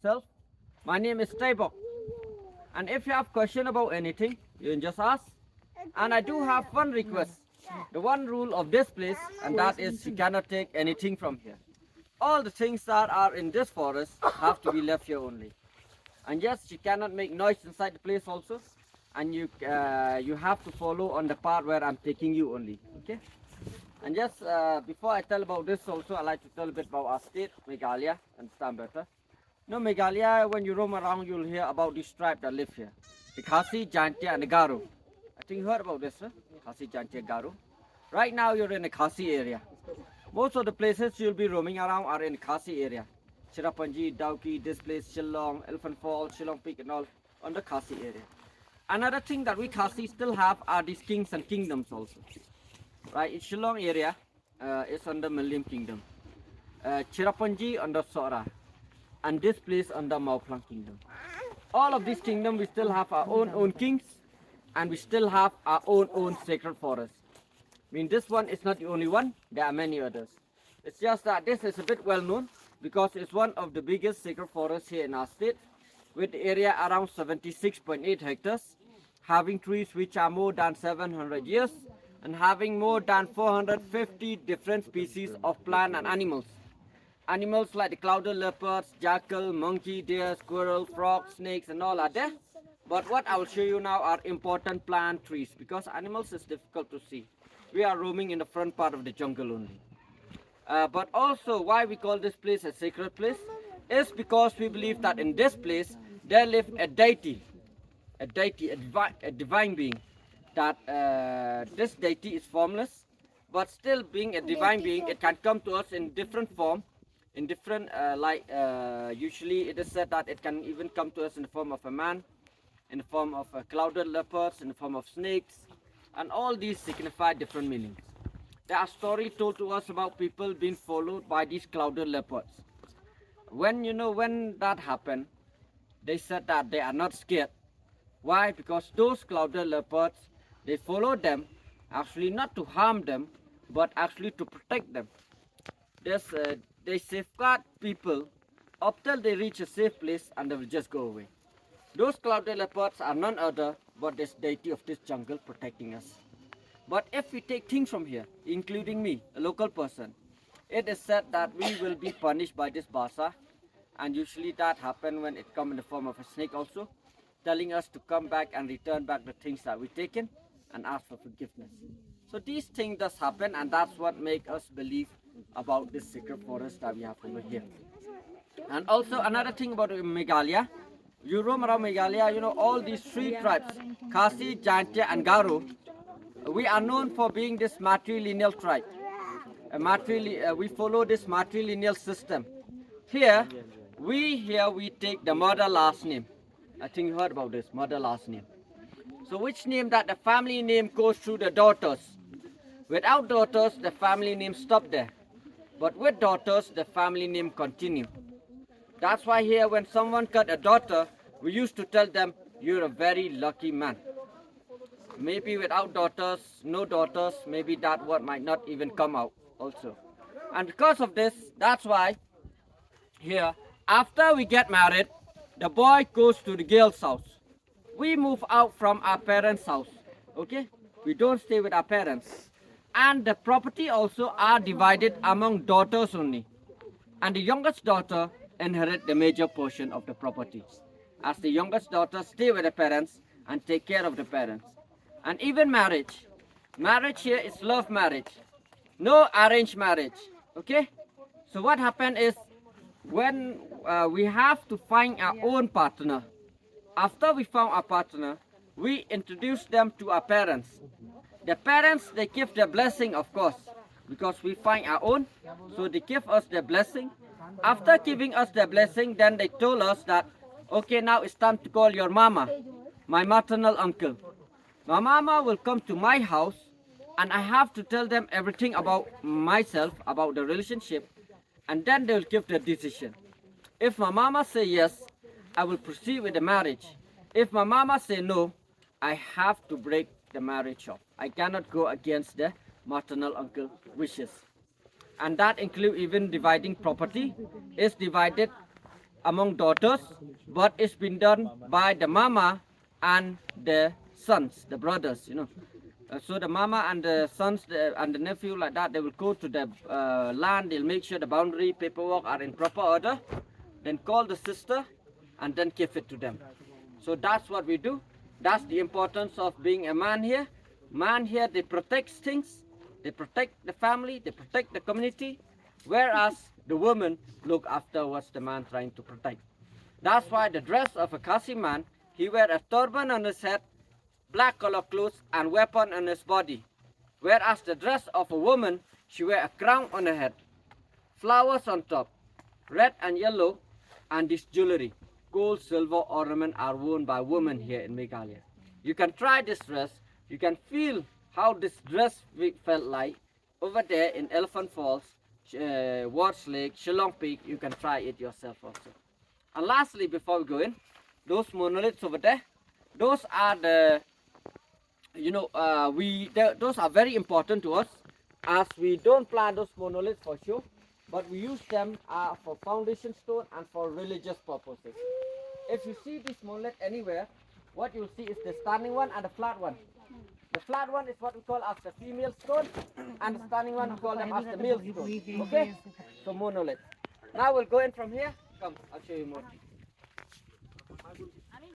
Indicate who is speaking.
Speaker 1: myself. My name is Taibok. And if you have question about anything, you can just ask. And I do have one request. The one rule of this place, and that is you cannot take anything from here. All the things that are in this forest have to be left here only. And yes, you cannot make noise inside the place also. And you have to follow on the part where I'm taking you only. Okay? And just before I tell about this also, I like to tell a bit about our state, Meghalaya, understand better. No, Meghalaya, when you roam around, you'll hear about these tribes that live here. The Khasi, Jantia, and the Garo. I think you heard about this, huh? Khasi, Jantia, Garo. Right now, you're in the Khasi area. Most of the places you'll be roaming around are in the Khasi area. Chirapanji, Dauki, this place, Shillong, Elephant Falls, Shillong Peak, and all on the Khasi area. Another thing that we Khasi still have are these kings and kingdoms also. Right, in Shillong area is under Muslim kingdom. Chirapanji under Sora. And this place under Mauplang kingdom. All of these kingdoms we still have our own kings, and we still have our own sacred forest. I mean, this one is not the only one, there are many others. It's just that this is a bit well known because it's one of the biggest sacred forests here in our state, with the area around 76.8 hectares, having trees which are more than 700 years and having more than 450 different species of plant and animals. Animals like the clouded leopards, jackal, monkey, deer, squirrel, frog, snakes, and all are there. But what I will show you now are important plant trees because animals is difficult to see. We are roaming in the front part of the jungle only. But also why we call this place a sacred place is because we believe that in this place there live a deity, a divine being. That this deity is formless, but still being a divine being, it can come to us in different form. In different, usually it is said that it can even come to us in the form of a man, in the form of clouded leopards, in the form of snakes, and all these signify different meanings. There are stories told to us about people being followed by these clouded leopards. When that happened, they said that they are not scared. Why? Because those clouded leopards, they follow them, actually not to harm them, but actually to protect them. They safeguard people up till they reach a safe place and they will just go away. Those clouded leopards are none other but this deity of this jungle protecting us. But if we take things from here, including me, a local person, it is said that we will be punished by this basa, and usually that happens when it comes in the form of a snake also, telling us to come back and return back the things that we've taken and ask for forgiveness. So these things does happen, and that's what make us believe about this sacred forest that we have over here. And also another thing about Meghalaya, you roam around Meghalaya, all these three tribes, Khasi, Jantia, and Garo, we are known for being this matrilineal tribe. We follow this matrilineal system. Here we take the mother last name. I think you heard about this, mother last name. So which name that the family name goes through the daughters. Without daughters, the family name stop there. But with daughters, the family name continue. That's why here when someone got a daughter, we used to tell them, you're a very lucky man. Maybe without daughters, no daughters, maybe that word might not even come out also. And because of this, that's why here, after we get married, the boy goes to the girl's house. We move out from our parents' house, okay? We don't stay with our parents. And the property also are divided among daughters only. And the youngest daughter inherit the major portion of the property. As the youngest daughter stay with the parents and take care of the parents. And even marriage. Marriage here is love marriage. No arranged marriage, okay? So what happened is, when we have to find our own partner, after we found our partner, we introduce them to our parents. The parents, they give their blessing, of course, because we find our own, so they give us their blessing. After giving us their blessing, then they told us that, okay, now it's time to call your mama, my maternal uncle. My mama will come to my house, and I have to tell them everything about myself, about the relationship, and then they will give their decision. If my mama say yes, I will proceed with the marriage. If my mama say no, I have to break the marriage off. I cannot go against the maternal uncle wishes. And that includes even dividing property is divided among daughters, but it's been done by the mama and the sons, the brothers, you know. So the mama and the sons and the nephew like that, they will go to the land, they'll make sure the boundary paperwork are in proper order, then call the sister and then give it to them. So that's what we do. That's the importance of being a man here. Man here, they protect things, they protect the family, they protect the community, whereas the woman look after what's the man trying to protect. That's why the dress of a Khashi man, he wear a turban on his head, black color clothes and weapon on his body. Whereas the dress of a woman, she wear a crown on her head, flowers on top, red and yellow, and this jewelry. Gold, silver ornament are worn by women here in Meghalaya. You can try this dress. You can feel how this dress felt like over there in Elephant Falls, Watts Lake, Shillong Peak. You can try it yourself also. And lastly, before we go in, those monoliths over there, those are the, those are very important to us, as we don't plant those monoliths for show, but we use them for foundation stone and for religious purposes. If you see this monolith anywhere, what you'll see is the standing one and the flat one. The flat one is what we call as the female stone, and the standing one we call them as the male stone. Okay? So monolith. Now we'll go in from here. Come, I'll show you more.